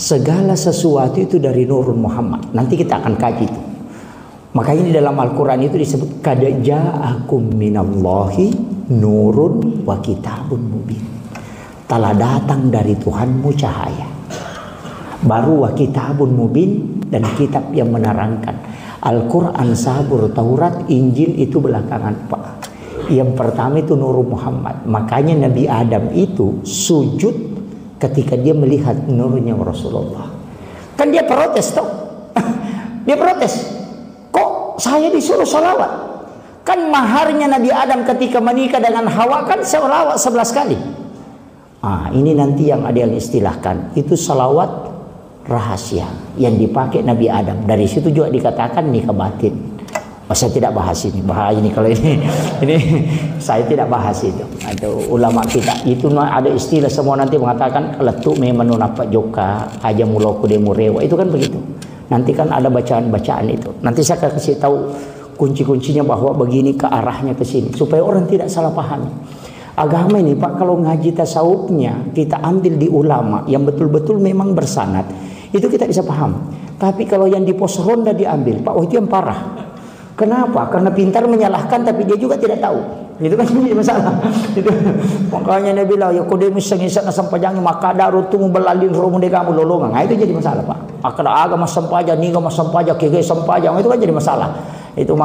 segala sesuatu itu dari Nurul Muhammad. Nanti kita akan kaji itu. Makanya di dalam Al-Quran itu disebut qad ja'akum minallahi nurun wa kitabun mubin. Telah datang dari Tuhanmu cahaya, baru wa kitabun mubin, dan kitab yang menerangkan. Al-Quran, Zabur, Taurat, Injil itu belakangan Pak. Yang pertama itu Nurul Muhammad. Makanya Nabi Adam itu sujud ketika dia melihat nurnya Rasulullah. Kan dia protes toh. Dia protes. Kok saya disuruh salawat? Kan maharnya Nabi Adam ketika menikah dengan Hawa kan salawat 11 kali. Ini nanti yang ada yang istilahkan itu salawat rahasia yang dipakai Nabi Adam. Dari situ juga dikatakan nikah batin. Saya tidak bahas ini, bahaya ini kalau ini saya tidak bahas itu. Atau ulama kita itu ada istilah semua nanti mengatakan letuk memang apa joka aja muloku demu rewa, itu kan begitu. Nanti kan ada bacaan-bacaan itu. Nanti saya akan kasih tahu kunci-kuncinya bahwa begini ke arahnya ke sini supaya orang tidak salah paham. Agama ini Pak, kalau ngaji tasawufnya kita ambil di ulama yang betul-betul memang bersanad, itu kita bisa paham. Tapi kalau yang di pos ronda diambil Pak, itu yang parah. Kenapa? Karena pintar menyalahkan tapi dia juga tidak tahu. Itu kan jadi masalah. Itu. Makanya Nabi bilang ya kode misang-isang sampajangi maka darutumu belalin romu de kamu lolongan. Itu jadi masalah Pak. Akada agama sampaja, niga sampaja, kege sampaja, itu kan jadi masalah. Itu